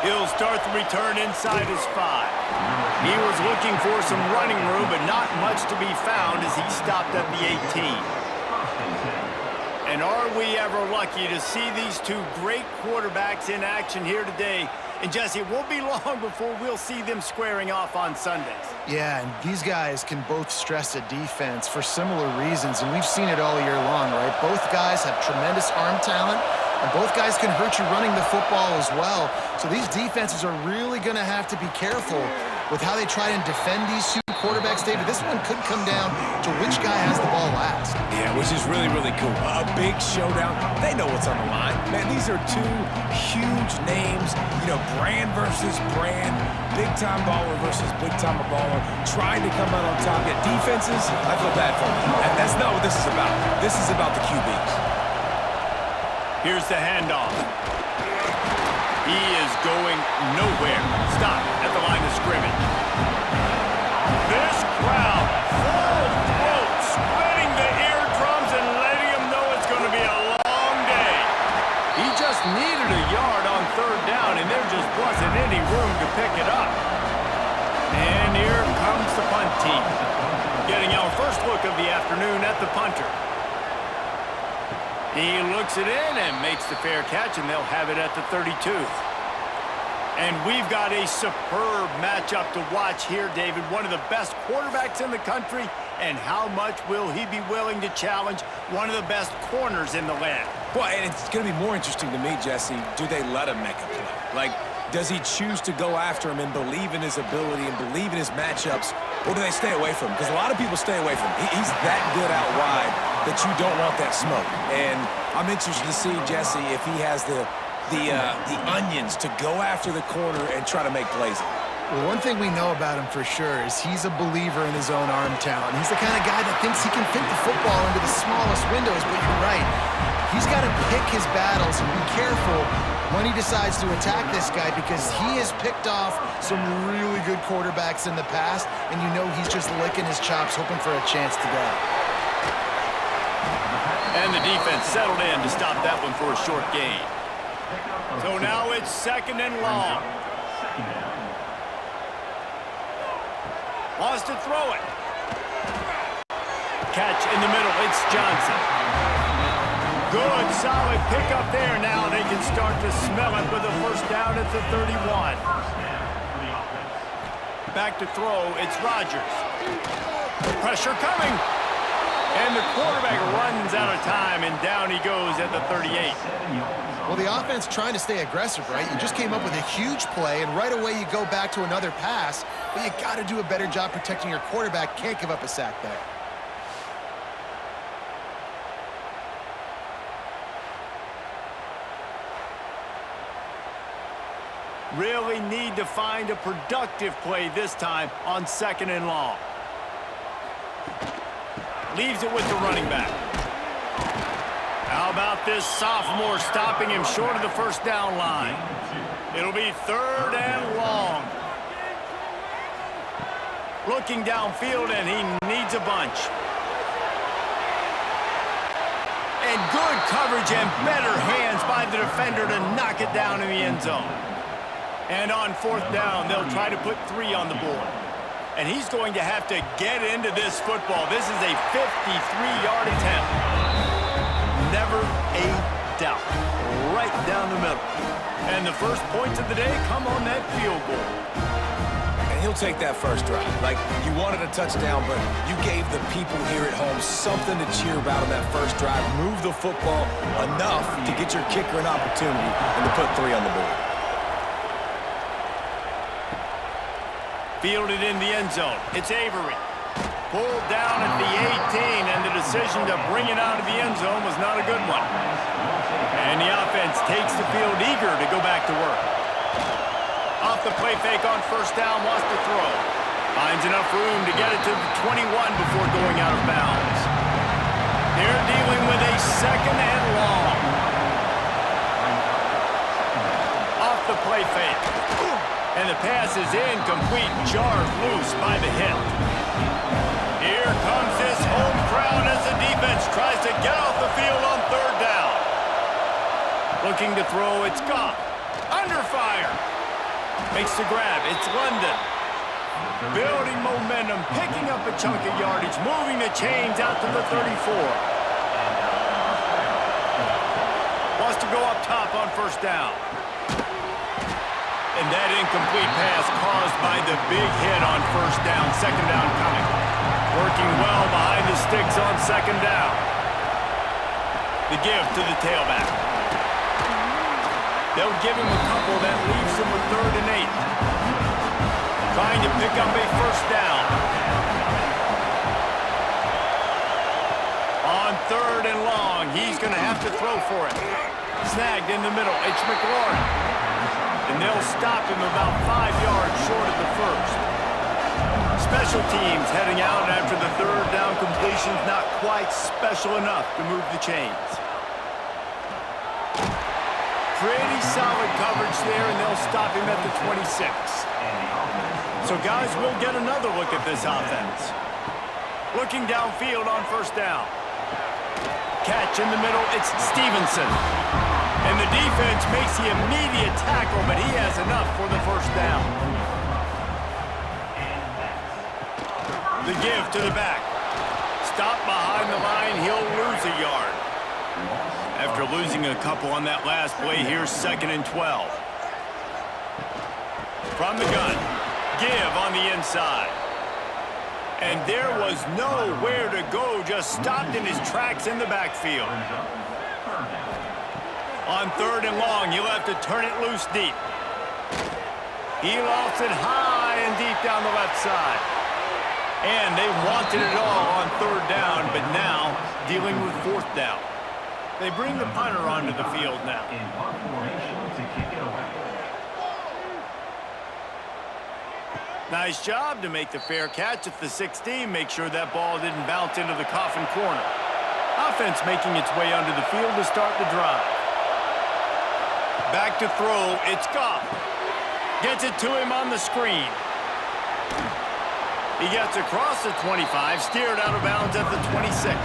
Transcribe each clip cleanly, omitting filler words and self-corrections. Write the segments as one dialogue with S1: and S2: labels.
S1: He'll start the return inside his 5. He was looking for some running room, but not much to be found as he stopped at the 18. And are we ever lucky to see these two great quarterbacks in action here today? And Jesse, it won't be long before we'll see them squaring off on Sundays.
S2: Yeah, and these guys can both stress a defense for similar reasons, and we've seen it all year long, right? Both guys have tremendous arm talent, and both guys can hurt you running the football as well. So these defenses are really going to have to be careful with how they try and defend these two quarterbacks, David. This one could come down to which guy has the ball last.
S3: Yeah, which is really, really cool. A big showdown. They know what's on the line. Man, these are two huge names. You know, brand versus brand. Big-time baller versus big-time baller. Trying to come out on top. Yet defenses, I feel bad for them. That's not what this is about. This is about the QBs.
S1: Here's the handoff. He is going nowhere. Stop at the line of scrimmage. This crowd, full throat, spreading the eardrums and letting him know it's going to be a long day. He just needed a yard on 3rd down, and there just wasn't any room to pick it up. And here comes the punt team, getting our first look of the afternoon at the punter. He looks it in and makes the fair catch, and they'll have it at the 32. And we've got a superb matchup to watch here, David. One of the best quarterbacks in the country, and how much will he be willing to challenge one of the best corners in the land?
S3: Well, and it's going to be more interesting to me, Jesse, do they let him make a play? Like, does he choose to go after him and believe in his ability and believe in his matchups, or do they stay away from him? Because a lot of people stay away from him. He's that good out wide that you don't want that smoke. And I'm interested to see, Jesse, if he has the onions to go after the corner and try to make plays.
S2: Well, one thing we know about him for sure is he's a believer in his own arm talent. He's the kind of guy that thinks he can fit the football into the smallest windows, but you're right. He's got to pick his battles and be careful when he decides to attack this guy, because he has picked off some really good quarterbacks in the past, and you know he's just licking his chops, hoping for a chance to go.
S1: And the defense settled in to stop that one for a short gain. So now it's 2nd and long. Wants to throw it. Catch in the middle. It's Johnson. Good, solid pickup there. Now they can start to smell it with a 1st down at the 31. Back to throw. It's Rodgers. Pressure coming. And the quarterback runs out of time, and down he goes at the 38.
S2: Well, the offense trying to stay aggressive, right? You just came up with a huge play, and right away you go back to another pass, but you got to do a better job protecting your quarterback. Can't give up a sack there.
S1: Really need to find a productive play this time on 2nd and long. Leaves it with the running back. How about this sophomore stopping him short of the 1st down line? It'll be 3rd and long. Looking downfield, and he needs a bunch. And good coverage and better hands by the defender to knock it down in the end zone. And on 4th down, they'll try to put 3 on the board. And he's going to have to get into this football. This is a 53-yard attempt. Never a doubt. Right down the middle. And the first points of the day come on that field goal.
S3: And he'll take that first drive. Like, you wanted a touchdown, but you gave the people here at home something to cheer about on that first drive. Move the football enough to get your kicker an opportunity and to put 3 on the board.
S1: Fielded in the end zone. It's Avery. Pulled down at the 18, and the decision to bring it out of the end zone was not a good one. And the offense takes the field eager to go back to work. Off the play fake on 1st down, wants to throw. Finds enough room to get it to the 21 before going out of bounds. They're dealing with a 2nd and long. Off the play fake. And the pass is incomplete, jarred loose by the hit. Here comes this home crowd as the defense tries to get off the field on 3rd down. Looking to throw, it's Kappa. Under fire. Makes the grab. It's London. Building momentum, picking up a chunk of yardage, moving the chains out to the 34. Wants to go up top on first down. And that incomplete pass caused by the big hit on first down. Second down coming. Working well behind the sticks on second down. The give to the tailback. They'll give him a couple that leaves him with 3rd and 8. Trying to pick up a first down. On 3rd and long, he's going to have to throw for it. Snagged in the middle. It's McLaurin. And they'll stop him about 5 yards short of the first. Special teams heading out after the 3rd down completion's not quite special enough to move the chains. Pretty solid coverage there, and they'll stop him at the 26. So, guys, we'll get another look at this offense. Looking downfield on first down. Catch in the middle, it's Stevenson. And the defense makes the immediate tackle, but he has enough for the first down. The give to the back. Stop behind the line, he'll lose a yard. After losing a couple on that last play, here's 2nd and 12. From the gun, give on the inside. And there was nowhere to go, just stopped in his tracks in the backfield. On 3rd and long, he'll have to turn it loose deep. He lofts it high and deep down the left side. And they wanted it all on 3rd down, but now dealing with 4th down. They bring the punter onto the field now. Nice job to make the fair catch at the 16. Make sure that ball didn't bounce into the coffin corner. Offense making its way onto the field to start the drive. Back to throw, it's Goff. Gets it to him on the screen. He gets across the 25, steered out of bounds at the 26.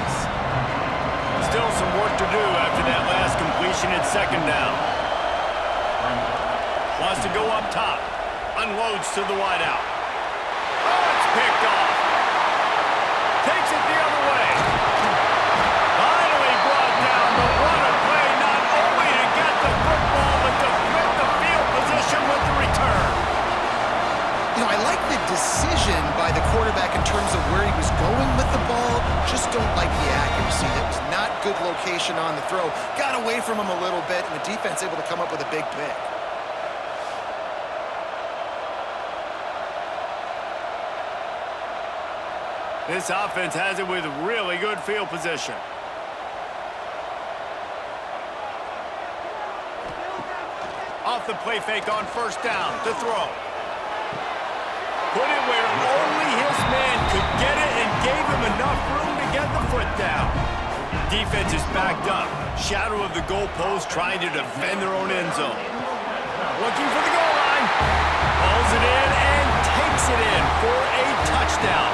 S1: Still some work to do after that last completion at 2nd down. Wants to go up top. Unloads to the wideout. Oh, it's picked off. Takes it the other way. Finally brought down, but what a play, not only to get the football, but to flip the field position with the return.
S2: You know, I like the decision by the quarterback in terms of where he was going with the ball. Just don't like the accuracy. That was not good location on the throw. Got away from him a little bit, and the defense able to come up with a big pick.
S1: This offense has it with really good field position. Off the play fake on first down to throw. Put it where only his man could get it and gave him enough room to get the foot down. Defense is backed up. Shadow of the goalpost trying to defend their own end zone. Looking for the goal line. Pulls it in and takes it in for a touchdown.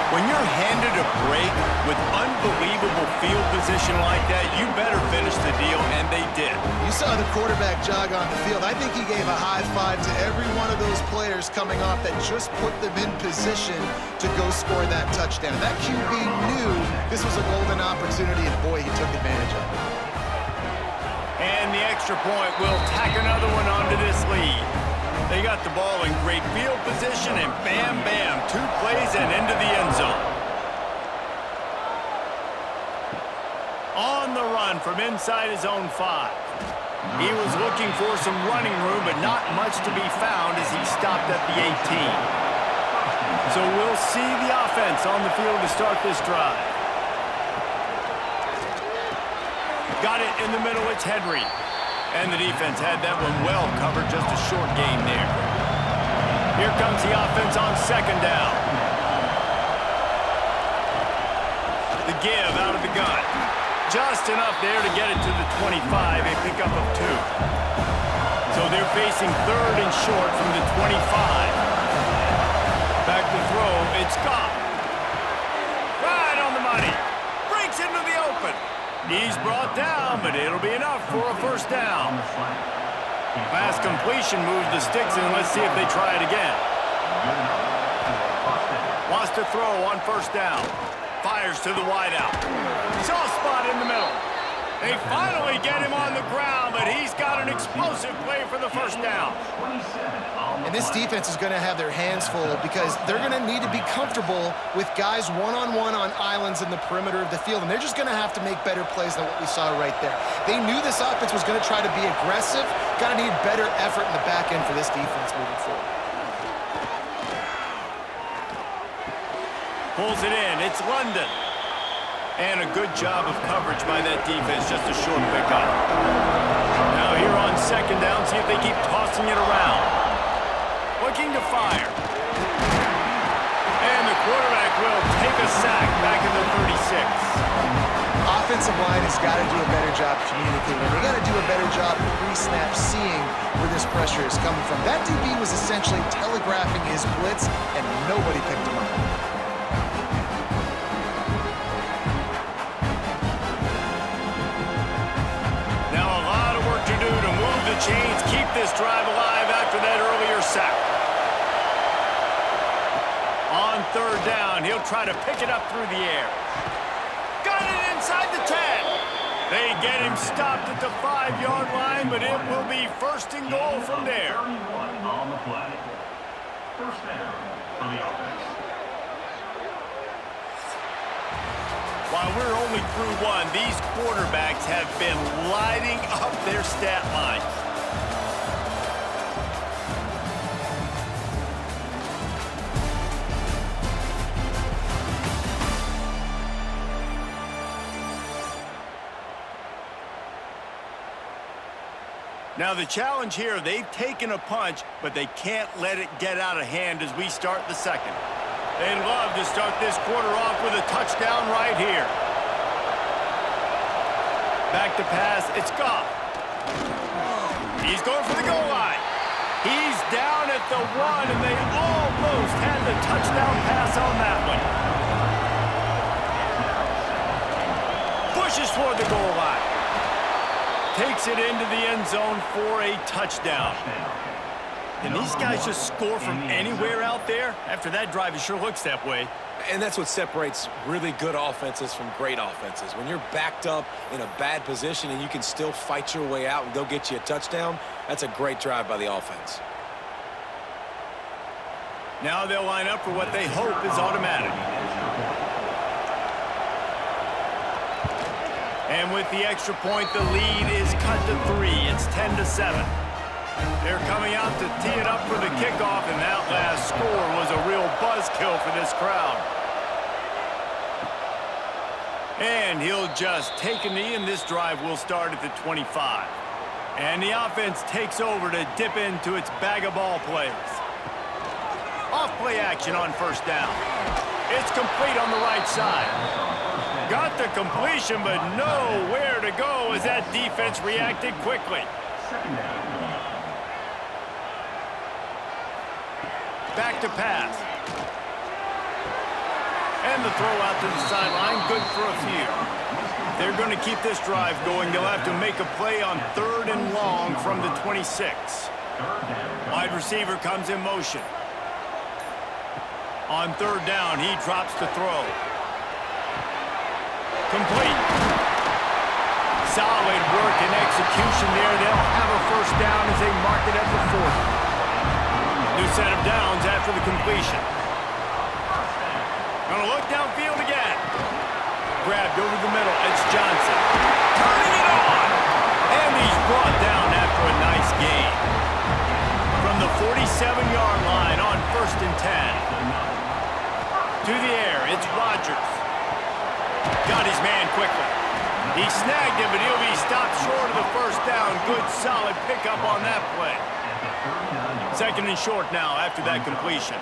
S1: When you're handed a break with unbelievable field position like that, you better finish the deal, and they did.
S2: You saw the quarterback jog on the field. I think he gave a high five to every one of those players coming off that just put them in position to go score that touchdown. That QB knew this was a golden opportunity, and boy, he took advantage of it.
S1: And the extra point will tack another one onto this lead. They got the ball in great field position, and bam, bam, 2 plays and into the end zone. On the run from inside his own 5. He was looking for some running room, but not much to be found as he stopped at the 18. So we'll see the offense on the field to start this drive. Got it in the middle, it's Henry. And the defense had that one well covered, just a short game there. Here comes the offense on 2nd down. The give out of the gun. Just enough there to get it to the 25, a pickup of 2. So they're facing 3rd and short from the 25. Back to throw, it's Goff. Right on the money. Breaks into the open. He's brought down, but it'll be enough for a first down. Pass completion moves the sticks in. Let's see if they try it again. Wants to throw on first down. Fires to the wideout. Soft spot in the middle. They finally get him on the ground, but he's got an explosive play for the first down.
S2: And this defense is going to have their hands full because they're going to need to be comfortable with guys one-on-one on islands in the perimeter of the field, and they're just going to have to make better plays than what we saw right there. They knew this offense was going to try to be aggressive. Got to need better effort in the back end for this defense moving forward.
S1: Pulls it in. It's London. And a good job of coverage by that defense. Just a short pickup. Now here on second down, see if they keep tossing it around. Looking to fire. And the quarterback will take a sack back in the 36.
S2: Offensive line has got to do a better job communicating. They got to do a better job pre-snap seeing where this pressure is coming from. That DB was essentially telegraphing his blitz, and nobody picked him up.
S1: Chains keep this drive alive after that earlier sack. On third down, he'll try to pick it up through the air. Got it inside the 10. They get him stopped at the 5-yard line, but it will be first and goal from there.
S4: 31 on the play. First down for the offense.
S1: While we're only through one, these quarterbacks have been lighting up their stat lines. Now the challenge here, they've taken a punch, but they can't let it get out of hand as we start the second. They'd love to start this quarter off with a touchdown right here. Back to pass, it's Goff. He's going for the goal line. He's down at the 1, and they almost had the touchdown pass on that one. Pushes toward the goal line. Takes it into the end zone for a touchdown. Can these guys just score from anywhere out there? After that drive, it sure looks that way.
S3: And that's what separates really good offenses from great offenses. When you're backed up in a bad position and you can still fight your way out and go get you a touchdown, that's a great drive by the offense.
S1: Now they'll line up for what they hope is automatic. And with the extra point, the lead is cut to 3. It's 10-7. They're coming out to tee it up for the kickoff, and that last score was a real buzzkill for this crowd. And he'll just take a knee, and this drive will start at the 25. And the offense takes over to dip into its bag of ball plays. Off-play action on first down. It's complete on the right side. Got the completion, but nowhere to go as that defense reacted quickly. Back to pass. And the throw out to the sideline, good for a few. They're going to keep this drive going. They'll have to make a play on 3rd and long from the 26. Wide receiver comes in motion. On 3rd down, he drops to throw. Complete. Solid work and execution there. They'll have a first down as they mark it at the 40. New set of downs after the completion. Gonna look downfield again. Grabbed over the middle. It's Johnson. Turning it on. And he's brought down after a nice gain. From the 47-yard line on 1st and 10. To the air, it's Rodgers. Got his man quickly. He snagged him, but he'll be stopped short of the first down. Good, solid pickup on that play. 2nd and short now after that completion.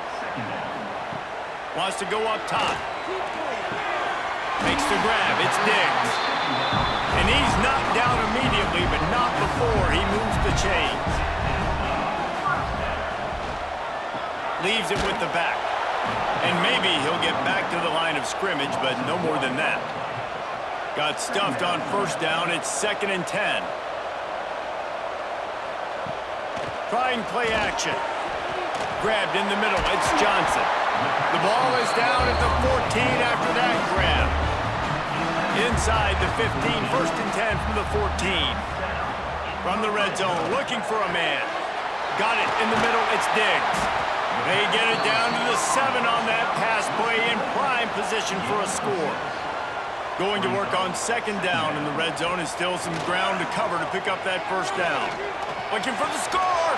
S1: Wants to go up top. Makes the grab. It's Diggs. And he's knocked down immediately, but not before he moves the chains. Leaves it with the back. And maybe he'll get back to the line of scrimmage, but no more than that. Got stuffed on first down. It's 2nd and 10. Trying play action. Grabbed in the middle. It's Johnson. The ball is down at the 14 after that grab. Inside the 15, 1st and 10 from the 14. From the red zone, looking for a man. Got it in the middle, it's Diggs. They get it down to the 7 on that pass play in prime position for a score. Going to work on 2nd down in the red zone and still some ground to cover to pick up that 1st down. Looking for the score!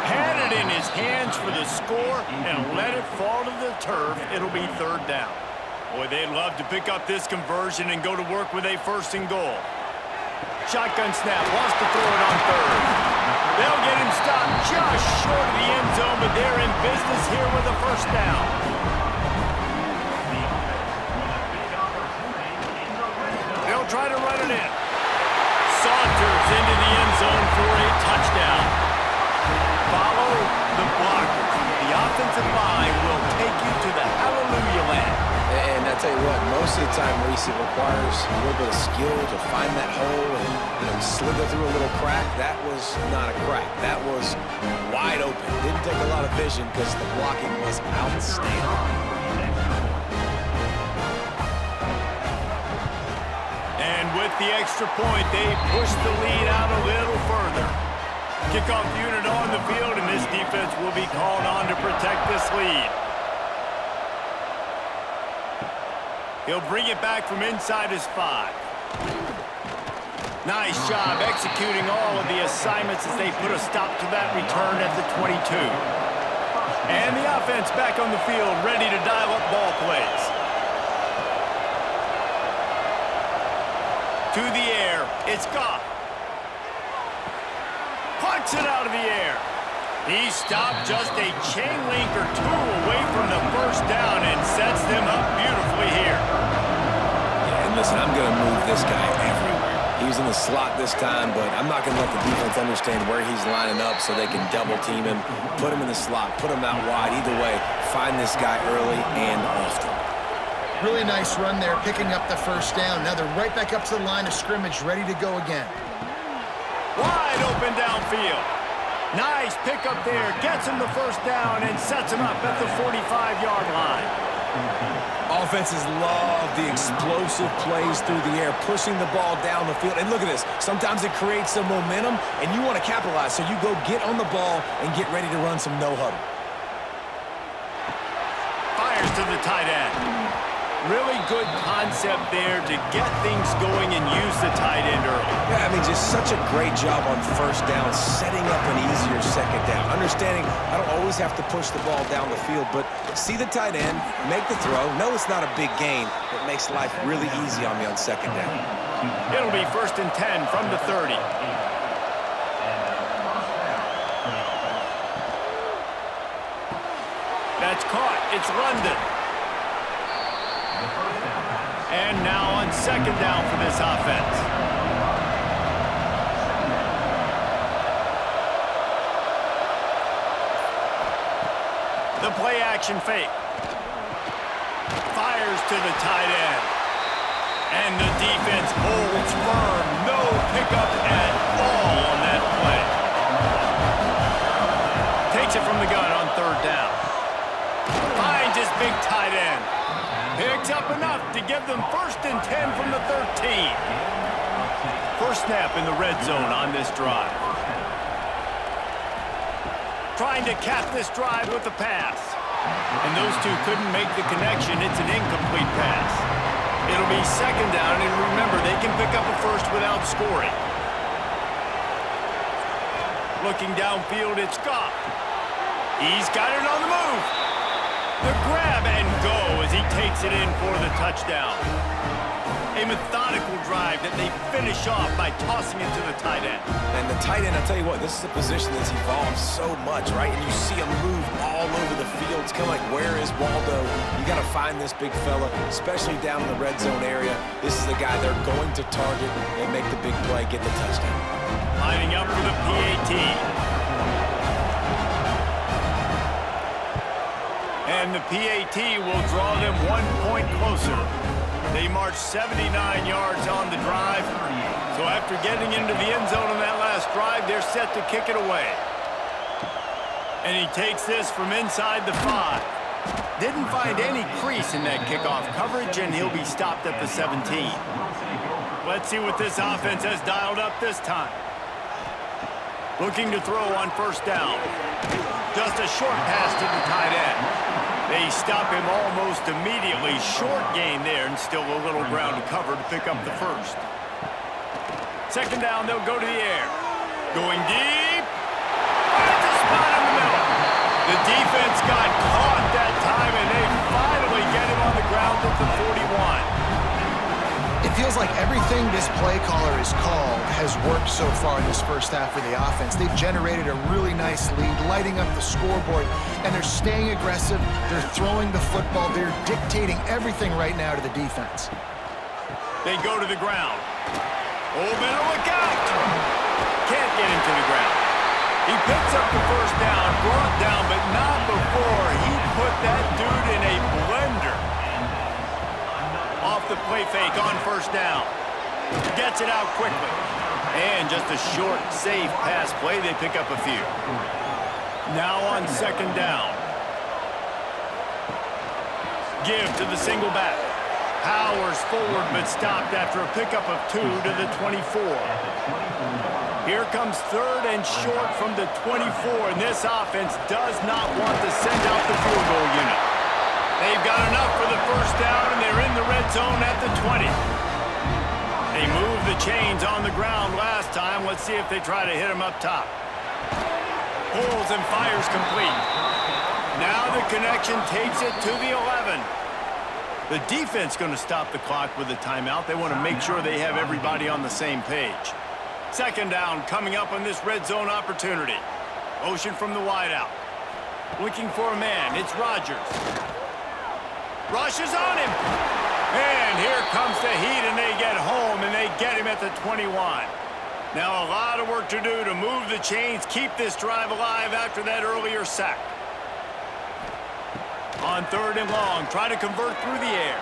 S1: Had it in his hands for the score and let it fall to the turf. It'll be 3rd down. Boy, they'd love to pick up this conversion and go to work with a 1st and goal. Shotgun snap, wants to throw it on 3rd. They'll get him stopped just short of the end zone, but they're in business here with a 1st down. They'll try to run it in. Saunters into the end zone for a touchdown. Follow the blockers. The offensive line will take you to the hallelujah land.
S3: And I tell you what, most of the time, Reese, it requires a little bit of skill to find that hole and slither through a little crack. That was not a crack. That was wide open. Didn't take a lot of vision because the blocking was outstanding.
S1: And with the extra point, they push the lead out a little further. Kickoff unit on the field, and this defense will be called on to protect this lead. He'll bring it back from inside his 5. Nice job executing all of the assignments as they put a stop to that return at the 22. And the offense back on the field, ready to dial up ball plays. To the air, it's Kappa. Punts it out of the air. He stopped just a chain link or 2 away from the 1st down and sets them up beautifully here.
S3: Yeah, and listen, I'm going to move this guy everywhere. He's in the slot this time, but I'm not going to let the defense understand where he's lining up so they can double team him, put him in the slot, put him out wide. Either way, find this guy early and often.
S2: Really nice run there, picking up the 1st down. Now they're right back up to the line of scrimmage, ready to go again.
S1: Wide open downfield. Nice pick up there. Gets him the 1st down and sets him up at the 45-yard line.
S3: Offenses love the explosive plays through the air, pushing the ball down the field. And look at this. Sometimes it creates some momentum, and you want to capitalize. So you go get on the ball and get ready to run some no-huddle.
S1: Fires to the tight end. Really good concept there to get things going and use the tight end early.
S3: Yeah, I mean, just such a great job on 1st down, setting up an easier 2nd down. Understanding I don't always have to push the ball down the field, but see the tight end, make the throw. No, it's not a big gain, but makes life really easy on me on 2nd down.
S1: It'll be 1st and 10 from the 30. That's caught. It's London. And now on 2nd down for this offense. The play action fake. Fires to the tight end. And the defense holds firm. No pickup at all on that play. Takes it from the gun on 3rd down. Finds his big tight end. Picks up enough to give them 1st and 10 from the 13. 1st snap in the red zone on this drive. Trying to cap this drive with the pass. And those two couldn't make the connection. It's an incomplete pass. It'll be 2nd down, and remember, they can pick up a 1st without scoring. Looking downfield, it's Kappa. He's got it on the move. The grab and go as he takes it in for the touchdown. A methodical drive that they finish off by tossing it to the tight end.
S3: And the tight end, I'll tell you what, this is a position that's evolved so much, right? And you see him move all over the field. It's kind of like, where is Waldo? You got to find this big fella, especially down in the red zone area. This is the guy they're going to target and make the big play, get the touchdown.
S1: Lining up for the PAT. And the PAT will draw them 1 point closer. They marched 79 yards on the drive. So after getting into the end zone on that last drive, they're set to kick it away. And he takes this from inside the 5. Didn't find any crease in that kickoff coverage, and he'll be stopped at the 17. Let's see what this offense has dialed up this time. Looking to throw on first down. Just a short pass to the tight end. They stop him almost immediately. Short gain there, and still a little ground to cover to pick up the first. Second down, they'll go to the air. Going deep. Finds a spot in the middle. The defense got caught that time, and they finally get him on the ground at the 41.
S2: It feels like everything this play caller has called has worked so far in this first half for the offense. They've generated a really nice lead, lighting up the scoreboard, and they're staying aggressive. They're throwing the football. They're dictating everything right now to the defense.
S1: They go to the ground. Oh, better look out! Can't get him to the ground. He picks up the first down, brought down, but not before he put that dude in a blender. Off the play fake on first down. Gets it out quickly. And just a short, safe pass play. They pick up a few. Now on second down. Give to the single back. Powers forward, but stopped after a pickup of 2 to the 24. Here comes third and short from the 24, and this offense does not want to send out the field goal unit. They've got enough for the first down, and they're in the red zone at the 20. They moved the chains on the ground last time. Let's see if they try to hit them up top. Pulls and fires complete. Now the connection takes it to the 11. The defense going to stop the clock with a timeout. They want to make sure they have everybody on the same page. Second down coming up on this red zone opportunity. Motion from the wideout. Looking for a man. It's Rodgers. Rushes on him. And here comes the heat, and they get home, and they get him at the 21. Now a lot of work to do to move the chains, keep this drive alive after that earlier sack. On third and long, try to convert through the air.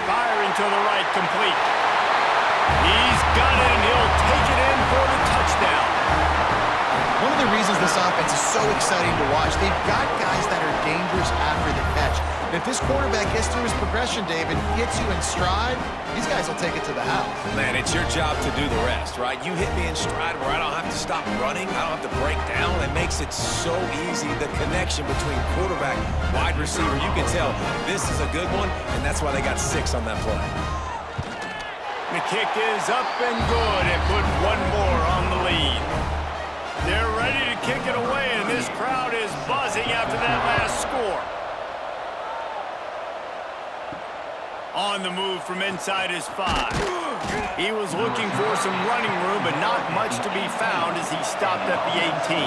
S1: Firing to the right, complete. He's got it, and he'll take it in for the touchdown.
S2: One of the reasons this offense is so exciting to watch, they've got guys that are dangerous after the catch. And if this quarterback gets through his progression, David, gets you in stride, these guys will take it to the house.
S3: Man, it's your job to do the rest, right? You hit me in stride where I don't have to stop running. I don't have to break down. It makes it so easy. The connection between quarterback, wide receiver, you can tell this is a good one, and that's why they got 6 on that play.
S1: The kick is up and good, and put one more on the lead. They're ready to kick it away, and this crowd is buzzing after that last score. On the move from inside his 5. He was looking for some running room, but not much to be found as he stopped at the 18.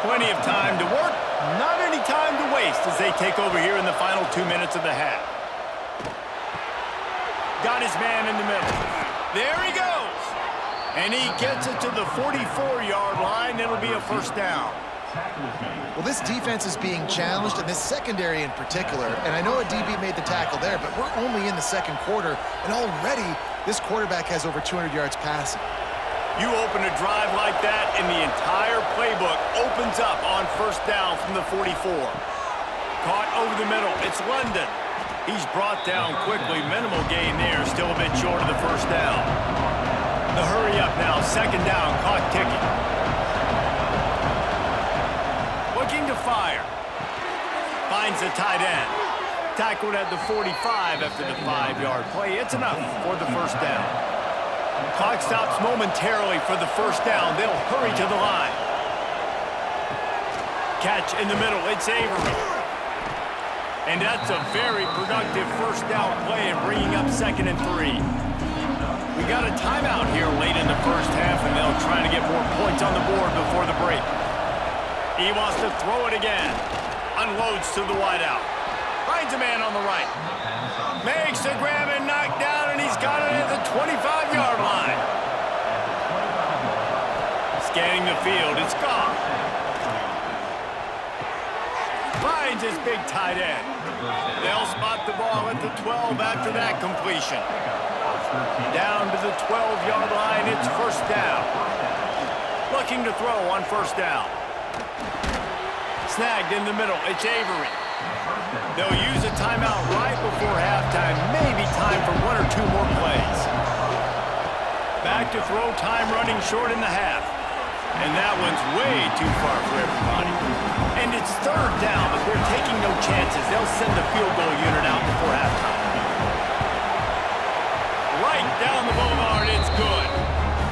S1: Plenty of time to work, not any time to waste as they take over here in the final 2 minutes of the half. Got his man in the middle. There he goes. And he gets it to the 44-yard line. It'll be a first down.
S2: Well, this defense is being challenged, and this secondary in particular. And I know a DB made the tackle there, but we're only in the second quarter, and already this quarterback has over 200 yards passing.
S1: You open a drive like that, and the entire playbook opens up on first down from the 44. Caught over the middle. It's London. He's brought down quickly. Minimal gain there. Still a bit short of the first down. The hurry up now. Second down. Clock ticking. Looking to fire. Finds the tight end. Tackled at the 45 after the 5-yard play. It's enough for the first down. Clock stops momentarily for the first down. They'll hurry to the line. Catch in the middle. It's Avery. And that's a very productive first down play and bringing up 2nd and 3. We got a timeout here late in the first half, and they'll try to get more points on the board before the break. He wants to throw it again. Unloads to the wideout. Finds a man on the right. Makes the grab and knock down, and he's got it at the 25-yard line. Scanning the field. It's gone. Finds his big tight end. They'll spot the ball at the 12 after that completion. Down to the 12-yard line, it's first down. Looking to throw on first down. Snagged in the middle. It's Avery. They'll use a timeout right before halftime. Maybe time for one or two more plays. Back to throw, time running short in the half. And that one's way too far for everybody. And it's third down, but they're taking no chances. They'll send the field goal unit out before halftime. Right down the boulevard, it's good.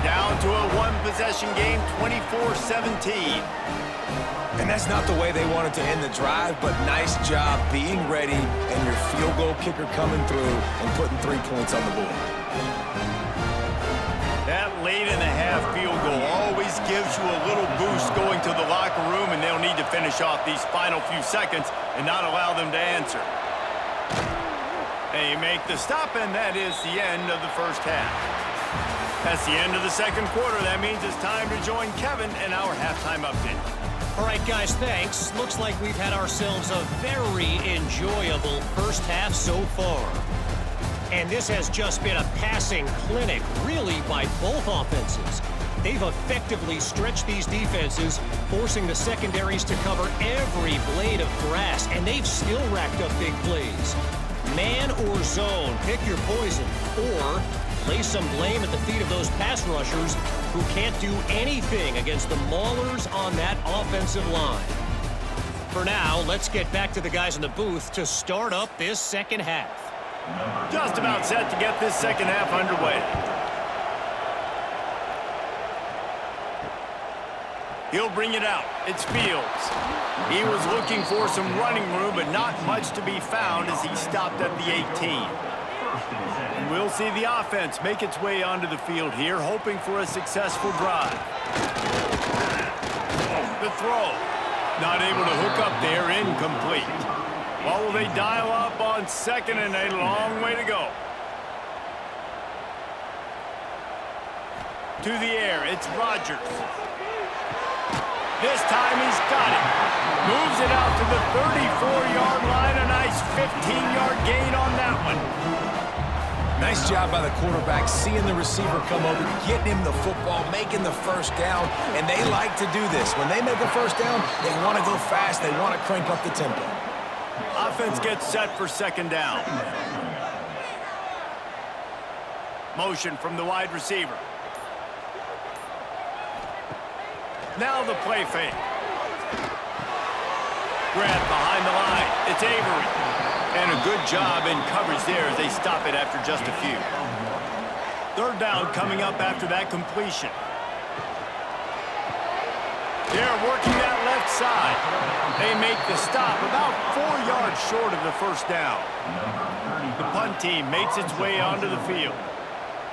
S1: Down to a one-possession game, 24-17.
S3: And that's not the way they wanted to end the drive, but nice job being ready and your field goal kicker coming through and putting 3 points on the board.
S1: That late in the half field goal always gives you a little boost going to the locker room, and they'll need to finish off these final few seconds and not allow them to answer. They make the stop, and that is the end of the first half. That's the end of the second quarter. That means it's time to join Kevin and our halftime update.
S5: All right, guys, thanks. Looks like we've had ourselves a very enjoyable first half so far. And this has just been a passing clinic, really, by both offenses. They've effectively stretched these defenses, forcing the secondaries to cover every blade of grass, and they've still racked up big plays. Man or zone, pick your poison, or lay some blame at the feet of those pass rushers who can't do anything against the maulers on that offensive line. For now, let's get back to the guys in the booth to start up this second half.
S1: Just about set to get this second half underway. He'll bring it out. It's Fields. He was looking for some running room, but not much to be found as he stopped at the 18. And we'll see the offense make its way onto the field here, hoping for a successful drive. The throw. Not able to hook up there, incomplete. What will they dial up on second and a long way to go? To the air, it's Rodgers. This time he's got it. Moves it out to the 34-yard line. A nice 15-yard gain on that one.
S3: Nice job by the quarterback, seeing the receiver come over, getting him the football, making the first down, and they like to do this. When they make a first down, they want to go fast. They want to crank up the tempo.
S1: Offense gets set for second down. Motion from the wide receiver. Now the play fake. Grab behind the line. It's Avery. And a good job in coverage there as they stop it after just a few. Third down coming up after that completion. They're working that left side. They make the stop about 4 yards short of the first down. The punt team makes its way onto the field.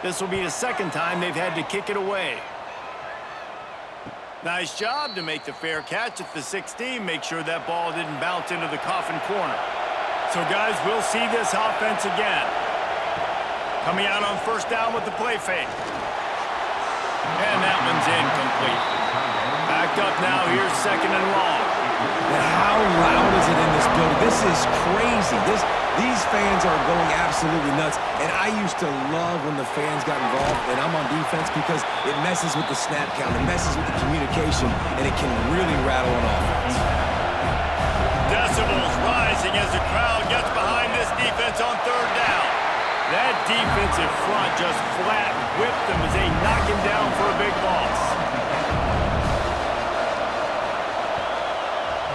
S1: This will be the second time they've had to kick it away. Nice job to make the fair catch at the 16. Make sure that ball didn't bounce into the coffin corner. So, guys, we'll see this offense again. Coming out on first down with the play fake. And that one's incomplete. Backed up now, here's second and long.
S3: And how loud is it in this building? This is crazy. These fans are going absolutely nuts. And I used to love when the fans got involved, and I'm on defense because it messes with the snap count. It messes with the communication, and it can really rattle an offense.
S1: Decibels rising as the crowd gets behind this defense on third down. That defensive front just flat whipped them as they knock him down for a big loss.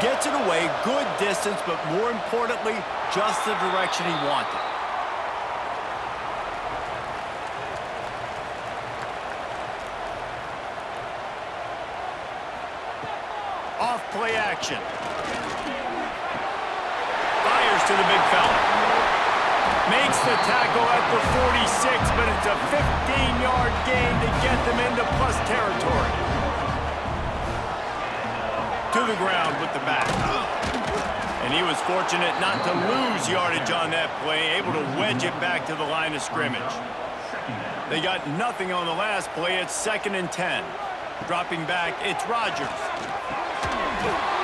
S1: Gets it away, good distance, but more importantly, just the direction he wanted. Off play action. Fires to the big fella. Makes the tackle at the 46, but it's a 15-yard gain to get them into plus territory. To the ground with the back. And he was fortunate not to lose yardage on that play, able to wedge it back to the line of scrimmage. They got nothing on the last play. It's 2nd and 10. Dropping back, it's Rodgers.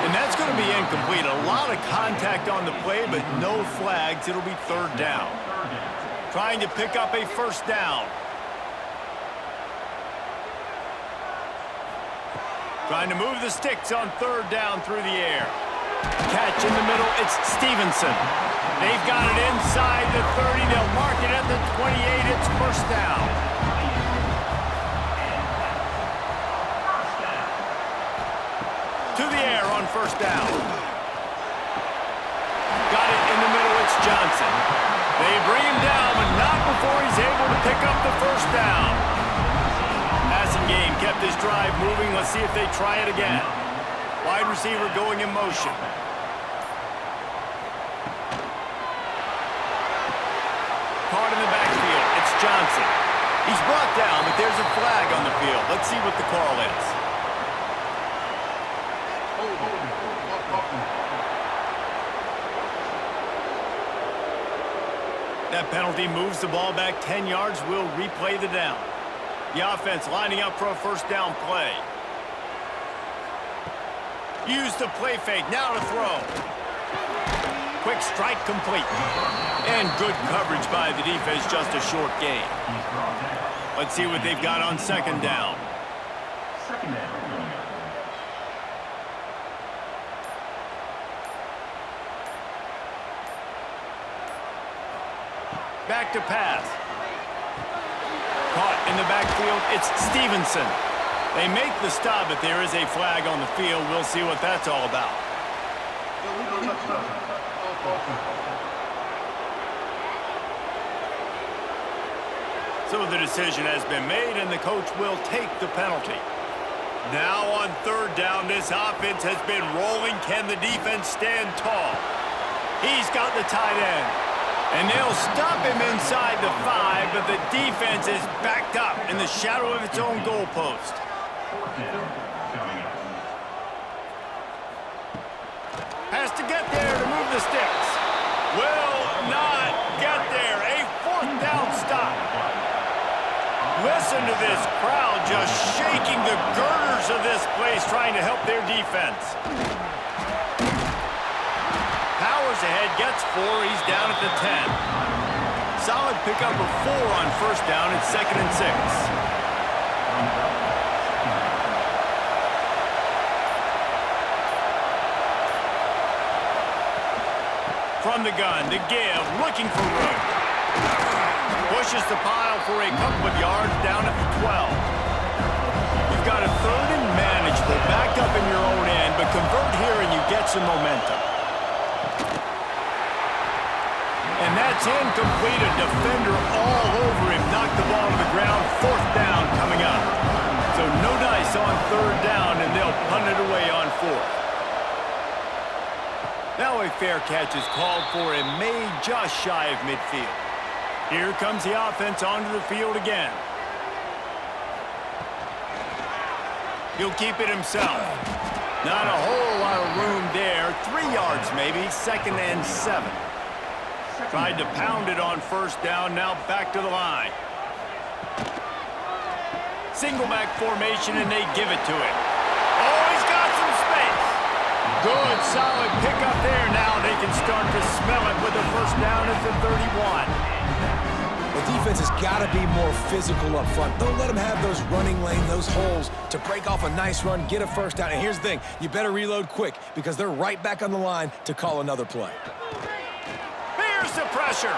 S1: And that's going to be incomplete. A lot of contact on the play, but no flags. It'll be third down. Trying to pick up a first down. Trying to move the sticks on third down through the air. Catch in the middle, it's Stevenson. They've got it inside the 30. They'll mark it at the 28. It's first down. To the air on first down. Got it in the middle, it's Johnson. They bring him down, but not before he's able to pick up the first down. Passing game kept this drive moving. Let's see if they try it again. Wide receiver going in motion. Caught in the backfield. It's Johnson. He's brought down, but there's a flag on the field. Let's see what the call is. That penalty moves the ball back 10 yards. We'll replay the down. The offense lining up for a first down play. Use the play fake. Now to throw. Quick strike complete. And good coverage by the defense. Just a short gain. Let's see what they've got on second down.
S4: Second down.
S1: Back to pass. Caught in the backfield, it's Stevenson. They make the stop, but there is a flag on the field. We'll see what that's all about. So the decision has been made, and the coach will take the penalty. Now on third down, this offense has been rolling. Can the defense stand tall? He's got the tight end. And they'll stop him inside the 5, but the defense is backed up in the shadow of its own goalpost. Has to get there to move the sticks. Will not get there. A fourth down stop. Listen to this crowd just shaking the girders of this place, trying to help their defense. Powers ahead, gets 4. He's down at the 10. Solid pickup of 4 on first down. It's 2nd and 6. From the gun, to give, looking for room. Pushes the pile for a couple of yards, down at the 12. You've got a 3rd and manageable, back up in your own end, but convert here and you get some momentum. And that's incomplete. A defender all over him. Knocked the ball to the ground. 4th down coming up. So no dice on 3rd down, and they'll punt it away on 4th. Now a fair catch is called for and made just shy of midfield. Here comes the offense onto the field again. He'll keep it himself. Not a whole lot of room there. 3 yards maybe. 2nd and 7. Tried to pound it on first down, now back to the line. Single back formation, and they give it to him. Oh, he's got some space. Good, solid pickup there. Now they can start to smell it with the first down at the 31.
S3: The defense has got to be more physical up front. Don't let them have those running lane, those holes to break off a nice run, get a first down. And here's the thing, you better reload quick because they're right back on the line to call another play.
S1: The pressure.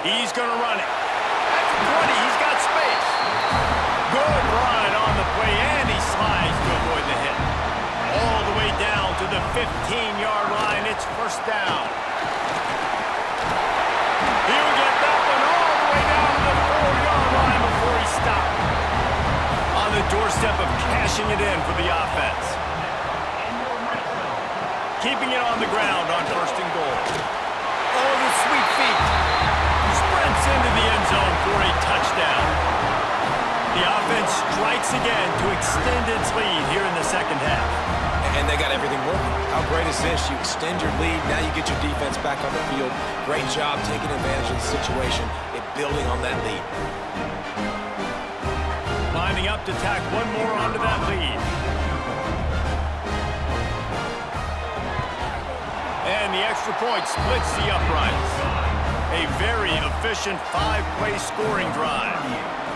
S1: He's going to run it. At the 20, he's got space. Good run on the play, and he slides to avoid the hit. All the way down to the 15-yard line. It's first down. He'll get that one all the way down to the 4-yard line before he stopped. On the doorstep of cashing it in for the offense. Keeping it on the ground on 1st and goal. Oh, the sweet feet. Sprints into the end zone for a touchdown. The offense strikes again to extend its lead here in the 2nd half.
S3: And they got everything working. How great is this? You extend your lead, now you get your defense back on the field. Great job taking advantage of the situation and building on that lead.
S1: Lining up to tack one more onto that lead. And the extra point splits the uprights. A very efficient 5-play scoring drive.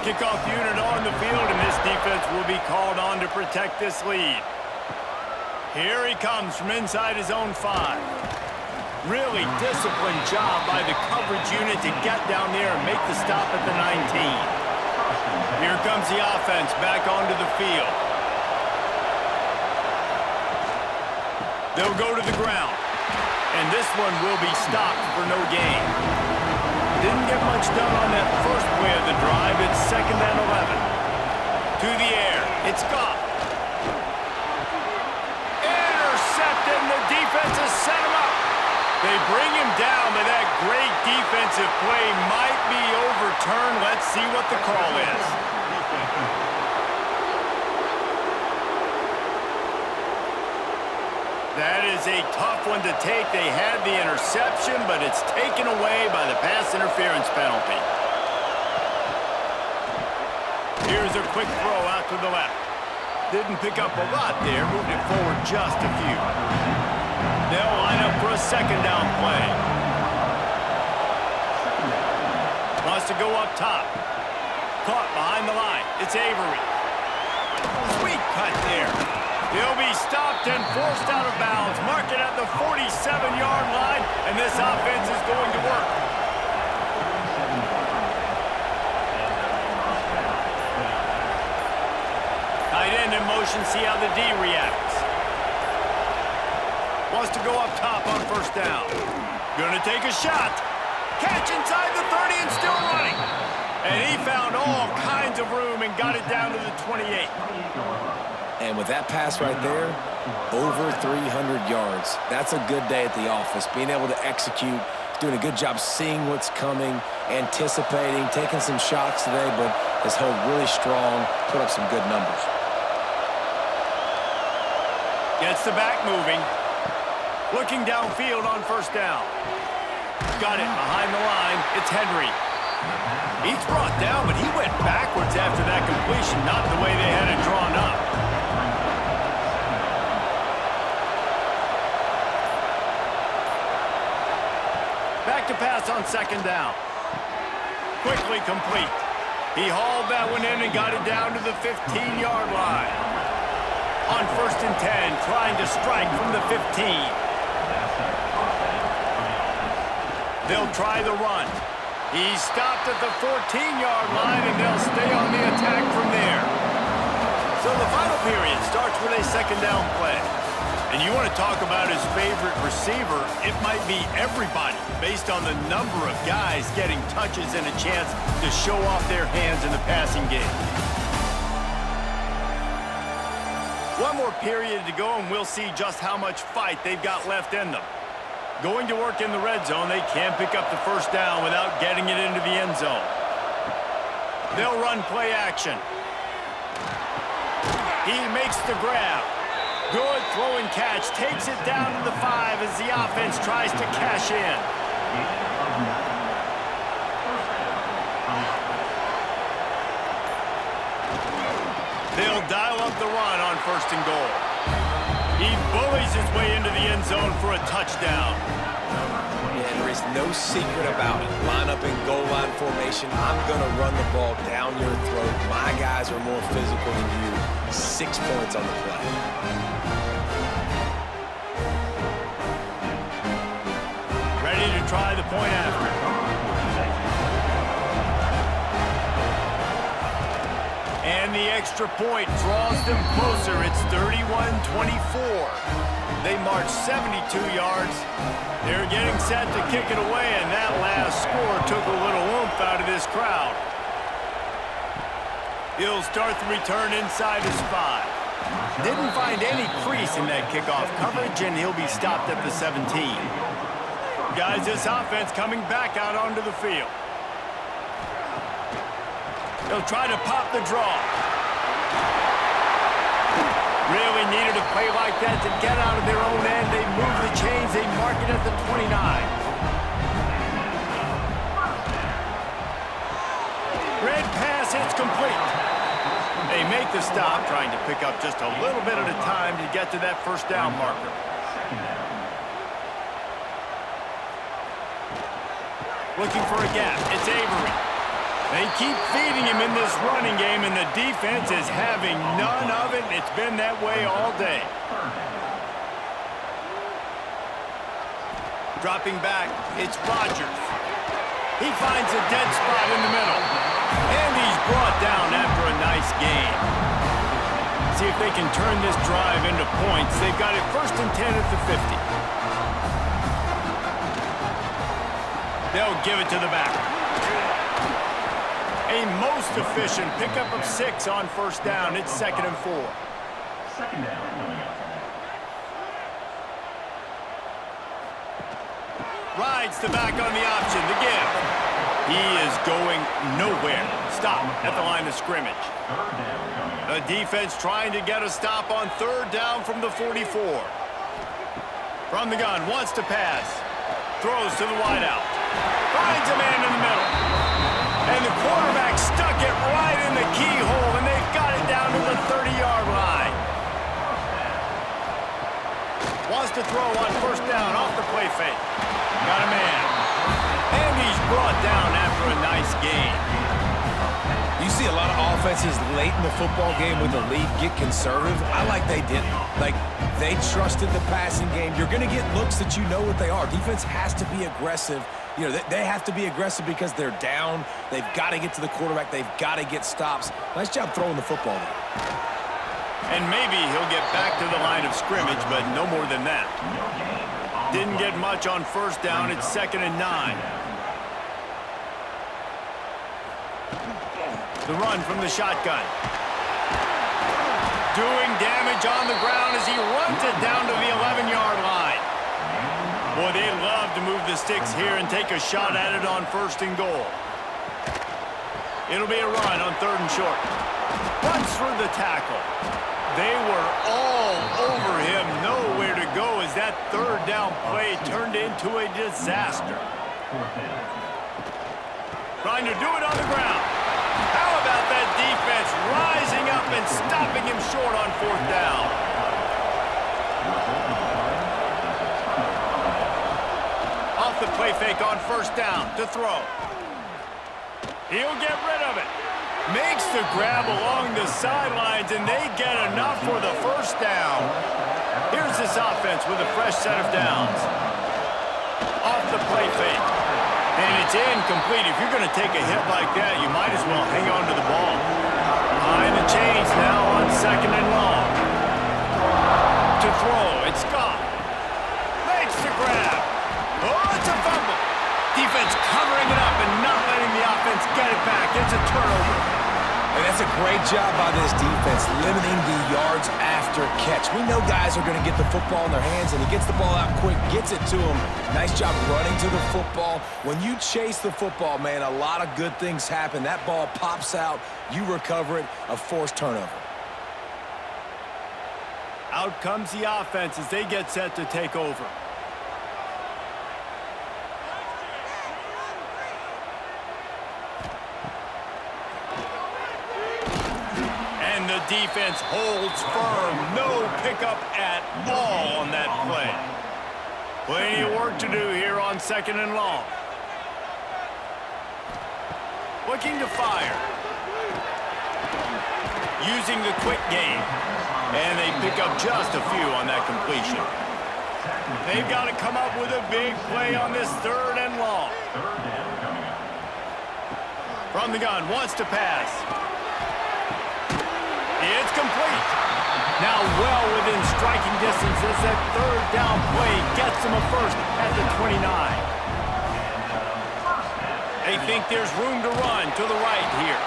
S1: Kickoff unit on the field, and this defense will be called on to protect this lead. Here he comes from inside his own 5. Really disciplined job by the coverage unit to get down there and make the stop at the 19. Here comes the offense back onto the field. They'll go to the ground. And this one will be stopped for no gain. Didn't get much done on that first play of the drive. It's 2nd and 11. To the air. It's Kappa. Intercepted, and the defense has set him up. They bring him down, but that great defensive play might be overturned. Let's see what the call is. That is a tough one to take. They had the interception, but it's taken away by the pass interference penalty. Here's a quick throw out to the left. Didn't pick up a lot there, moved it forward just a few. They'll line up for a 2nd down play. Wants to go up top. Caught behind the line. It's Avery. Sweet cut there. He'll be stopped and forced out of bounds. Mark it at the 47-yard line, and this offense is going to work. Tight end in motion, see how the D reacts. Wants to go up top on 1st down. Gonna take a shot. Catch inside the 30 and still running. And he found all kinds of room and got it down to the 28.
S3: And with that pass right there, over 300 yards. That's a good day at the office. Being able to execute, doing a good job seeing what's coming, anticipating, taking some shots today, but has held really strong, put up some good numbers.
S1: Gets the back moving. Looking downfield on 1st down. Got it behind the line. It's Henry. He's brought down, but he went backwards after that completion, not the way they had it drawn up. Back to pass on 2nd down. Quickly complete. He hauled that one in and got it down to the 15-yard line. On 1st and 10, trying to strike from the 15. They'll try the run. He's stopped at the 14-yard line, and they'll stay on the attack from there. So the final period starts with a 2nd down play. And you want to talk about his favorite receiver, it might be everybody, based on the number of guys getting touches and a chance to show off their hands in the passing game. One more period to go, and we'll see just how much fight they've got left in them. Going to work in the red zone, they can't pick up the 1st down without getting it into the end zone. They'll run play action. He makes the grab. Good throw and catch. Takes it down to the 5 as the offense tries to cash in. They'll dial up the run on 1st and goal. He bullies his way into the end zone for a touchdown.
S3: Yeah, there is no secret about it. Line up in goal line formation. I'm going to run the ball down your throat. My guys are more physical than you. 6 points on the play.
S1: Ready to try the point after. And the extra point draws them closer. It's 31-24. They march 72 yards. They're getting set to kick it away, and that last score took a little oomph out of this crowd. He'll start the return inside his 5. Didn't find any crease in that kickoff coverage, and he'll be stopped at the 17. Guys, this offense coming back out onto the field. They'll try to pop the draw. Really needed a play like that to get out of their own end. They move the chains. They mark it at the 29. Red pass, it's complete. They make the stop, trying to pick up just a little bit at a time to get to that 1st down marker. Looking for a gap. It's Avery. They keep feeding him in this running game, and the defense is having none of it. It's been that way all day. Dropping back, it's Rodgers. He finds a dead spot in the middle. And he's brought down after a nice gain. See if they can turn this drive into points. They've got it 1st and 10 at the 50. They'll give it to the back. A most efficient pickup of 6 on 1st down. It's 2nd and 4.
S4: Second down coming up.
S1: Rides the back on the option. The give. He is going nowhere. Stop at the line of scrimmage.
S4: Third down coming up.
S1: The defense trying to get a stop on 3rd down from the 44. From the gun, wants to pass. Throws to the wideout. Finds a man in the middle. And the quarterback stuck it right in the keyhole, and they've got it down to the 30-yard line. Wants to throw on 1st down off the play fake. Got a man. And he's brought down after a nice gain.
S3: You see a lot of offenses late in the football game with the lead get conservative. I like they didn't. Like, they trusted the passing game. You're going to get looks that you know what they are. Defense has to be aggressive. You know, they have to be aggressive because they're down. They've got to get to the quarterback. They've got to get stops. Nice job throwing the football there.
S1: And maybe he'll get back to the line of scrimmage, but no more than that. Didn't get much on 1st down. It's 2nd and 9. The run from the shotgun. Doing damage on the ground as he runs it down to the 11-yard line. Boy, they love to move the sticks here and take a shot at it on 1st and goal. It'll be a run on 3rd and short. Runs through the tackle. They were all over him. Nowhere to go as that 3rd down play turned into a disaster. Trying to do it on the ground. How about that defense rising up and stopping him short on 4th down? Off the play fake on 1st down to throw. He'll get rid of it. Makes the grab along the sidelines, and they get enough for the 1st down. Here's this offense with a fresh set of downs. Off the play fake. And it's incomplete. If you're going to take a hit like that, you might as well hang on to the ball. Behind the chains now on 2nd and long. To throw, it's Scott. Makes the grab. Oh, it's a fumble. Defense covering it up and not letting the offense get it back. It's a turnover.
S3: And that's a great job by this defense, limiting the yards after catch. We know guys are going to get the football in their hands, and he gets the ball out quick, gets it to him. Nice job running to the football. When you chase the football, man, a lot of good things happen. That ball pops out, you recover it, a forced turnover.
S1: Out comes the offense as they get set to take over. And the defense holds firm. No pickup at all on that play. Plenty of work to do here on 2nd and long. Looking to fire. Using the quick game. And they pick up just a few on that completion. They've got to come up with a big play on this 3rd and long. From the gun, wants to pass. It's complete. Now well within striking distance as that 3rd down play gets them a first at the 29. They think there's room to run to the right here.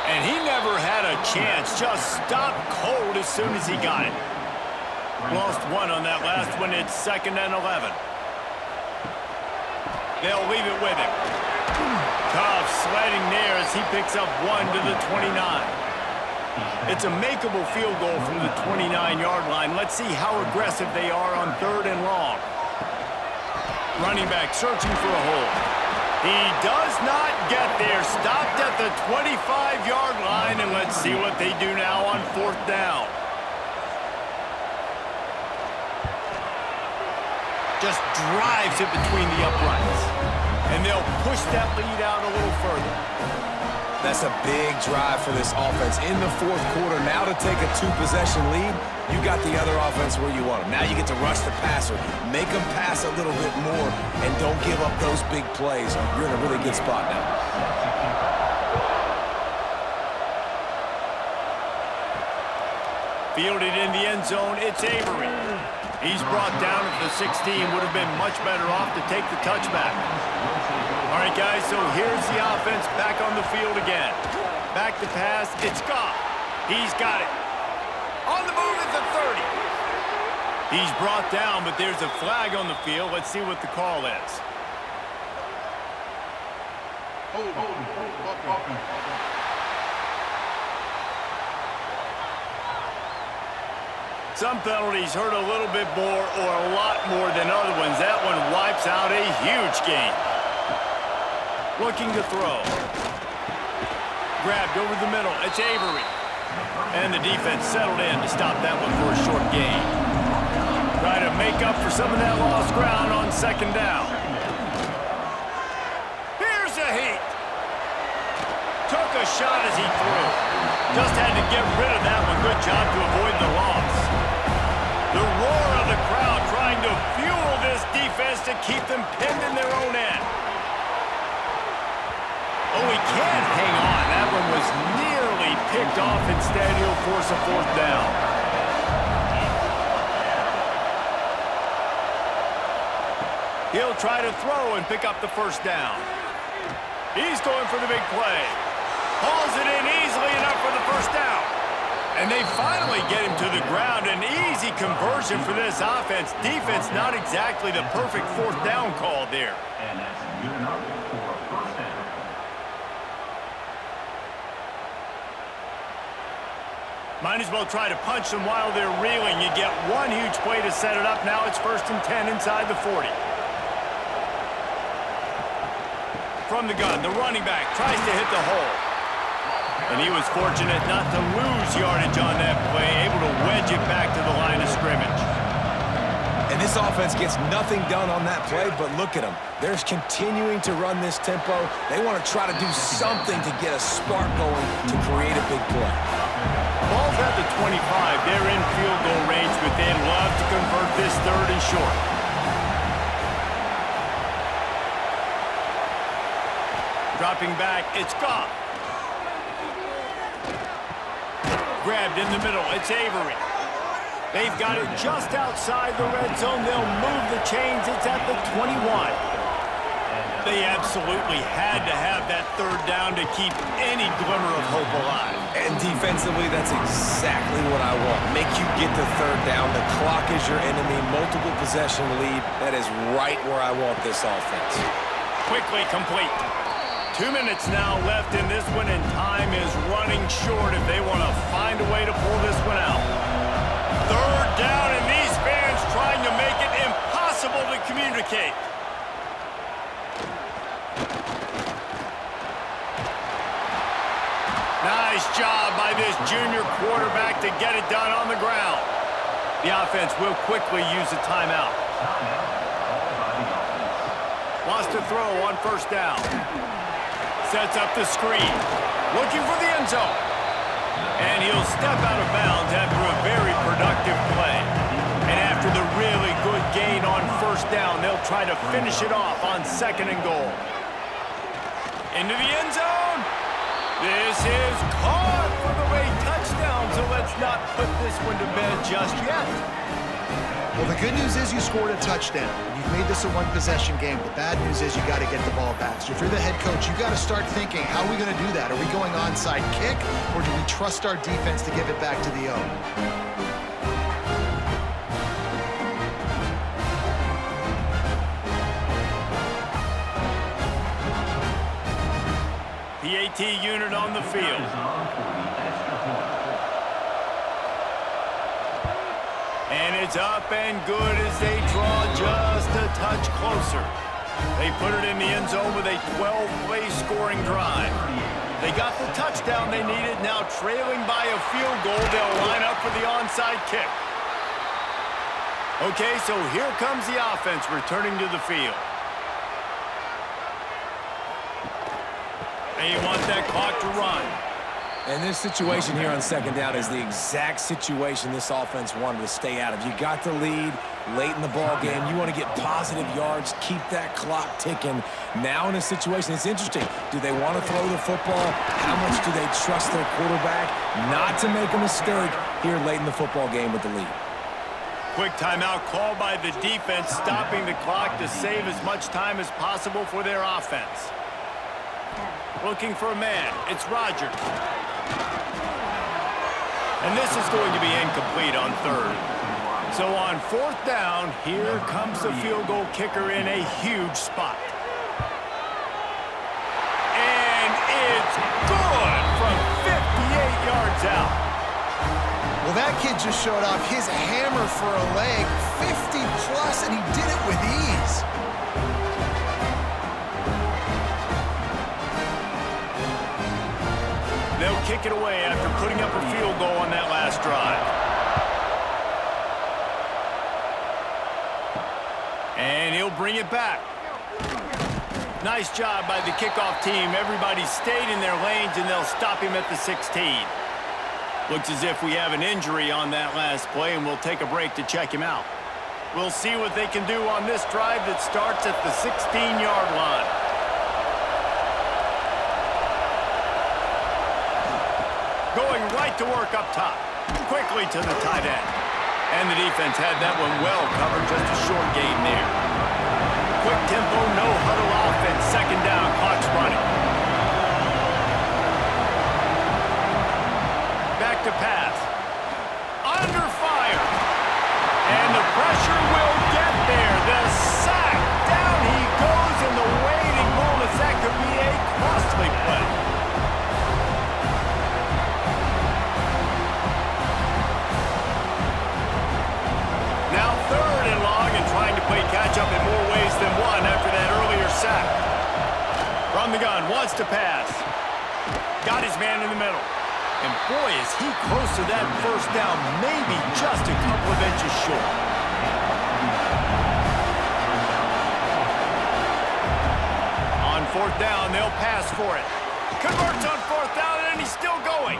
S1: And he never had a chance. Just stopped cold as soon as he got it. Lost one on that last one. It's 2nd and 11. They'll leave it with him. Tough sledding there as he picks up 1 to the 29. It's a makeable field goal from the 29-yard line. Let's see how aggressive they are on 3rd and long. Running back searching for a hole. He does not get there. Stopped at the 25-yard line, and let's see what they do now on 4th down. Just drives it between the uprights. And they'll push that lead out a little further.
S3: That's a big drive for this offense in the fourth quarter. Now to take a two-possession lead, you got the other offense where you want them. Now you get to rush the passer, make them pass a little bit more, and don't give up those big plays. You're in a really good spot now.
S1: Fielded in the end zone, it's Avery. He's brought down at the 16. Would have been much better off to take the touchback. All right, guys, so here's the offense back on the field again. Back to pass, it's Goff. He's got it. On the move at the 30. He's brought down, but there's a flag on the field. Let's see what the call is. Some penalties hurt a little bit more or a lot more than other ones. That one wipes out a huge game. Looking to throw. Grabbed over the middle. It's Avery. And the defense settled in to stop that one for a short gain. Try to make up for some of that lost ground on second down. Here's a heat. Took a shot as he threw. Just had to get rid of that one. Good job to avoid the loss. The roar of the crowd trying to fuel this defense to keep them pinned in their own end. Oh, he can't hang on. That one was nearly picked off. Instead, he'll force a fourth down. He'll try to throw and pick up the first down. He's going for the big play. Hauls it in easily enough for the first down. And they finally get him to the ground. An easy conversion for this offense. Defense not exactly the perfect fourth down call there.
S4: And that's good enough for a first down.
S1: Might as well try to punch them while they're reeling. You get one huge play to set it up. Now it's 1st and 10 inside the 40. From the gun, the running back tries to hit the hole. And he was fortunate not to lose yardage on that play, able to wedge it back to the line of scrimmage.
S3: And this offense gets nothing done on that play, but look at them. They're continuing to run this tempo. They want to try to do something to get a spark going to create a big play.
S1: Ball's at the 25. They're in field goal range, but they'd love to convert this 3rd and short. Dropping back, it's Goff. Grabbed in the middle, it's Avery. They've got it just outside the red zone. They'll move the chains. It's at the 21. They absolutely had to have that 3rd down to keep any glimmer of hope alive.
S3: And defensively, that's exactly what I want. Make you get the 3rd down. The clock is your enemy. Multiple possession lead. That is right where I want this offense.
S1: Quickly complete. 2 minutes now left in this one, and time is running short if they want to find a way to pull this one out. 3rd down, and these fans trying to make it impossible to communicate. Nice job by this junior quarterback to get it done on the ground. The offense will quickly use a timeout. Lost a throw on 1st down. Sets up the screen. Looking for the end zone. And he'll step out of bounds after a very productive play. And after the really good gain on 1st down, they'll try to finish it off on 2nd and goal. Into the end zone. This is caught for the late touchdown, so let's not put this one to bed just yet.
S2: Well, the good news is you scored a touchdown. You've made this a one-possession game. The bad news is you got to get the ball back. So if you're the head coach, you got to start thinking, how are we going to do that? Are we going onside kick, or do we trust our defense to give it back to the O?
S1: PAT unit on the field. And it's up and good as they draw just a touch closer. They put it in the end zone with a 12-play scoring drive. They got the touchdown they needed. Now trailing by a field goal, they'll line up for the onside kick. Okay, so here comes the offense returning to the field. And you want that clock to run.
S3: And this situation here on second down is the exact situation this offense wanted to stay out of. You got the lead late in the ball game. You want to get positive yards, keep that clock ticking. Now in a situation, it's interesting. Do they want to throw the football? How much do they trust their quarterback not to make a mistake here late in the football game with the lead?
S1: Quick timeout called by the defense, stopping the clock to save as much time as possible for their offense. Looking for a man. It's Rodgers. And this is going to be incomplete on third. So on fourth down, here comes the field goal kicker in a huge spot. And it's good from 58 yards out.
S2: Well, that kid just showed off his hammer for a leg, 50 plus, and he did it with ease.
S1: They'll kick it away after putting up a field goal on that last drive. And he'll bring it back. Nice job by the kickoff team. Everybody stayed in their lanes, and they'll stop him at the 16. Looks as if we have an injury on that last play, and we'll take a break to check him out. We'll see what they can do on this drive that starts at the 16-yard line. Going right to work up top. Quickly to the tight end. And the defense had that one well covered, just a short gain there. Quick tempo, no huddle offense. Second down, clock's running. Back to pass. Under fire. And the pressure will get there. The sack. Down he goes in the waiting moments. That could be a costly play. Now third and long, and trying to play catch-up in more ways than one after that earlier sack. From the gun, wants to pass. Got his man in the middle. And boy, is he close to that first down, maybe just a couple of inches short. On fourth down, they'll pass for it. Converts on fourth down, and he's still going.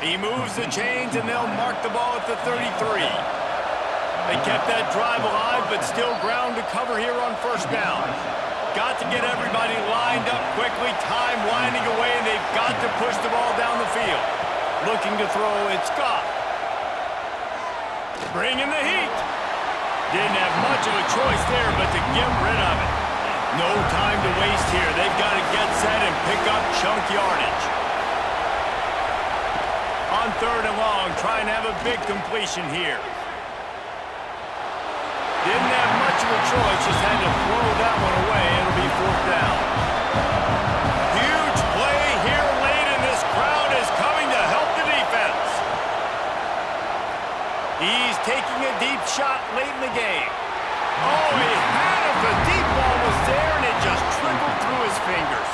S1: He moves the chains, and they'll mark the ball at the 33. They kept that drive alive, but still ground to cover here on first down. Got to get everybody lined up quickly, time winding away, and they've got to push the ball down the field. Looking to throw, it's Kappa. Bringing the heat. Didn't have much of a choice there, but to get rid of it. No time to waste here. They've got to get set and pick up chunk yardage. On third and long, trying to have a big completion here. Didn't have much of a choice, just had to throw that one away. It'll be fourth down. Huge play here late, and this crowd is coming to help the defense. He's taking a deep shot late in the game. Oh, he had it. The deep ball was there, and it just trickled through his fingers.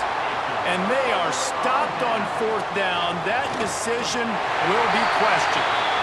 S1: And they are stopped on fourth down. That decision will be questioned.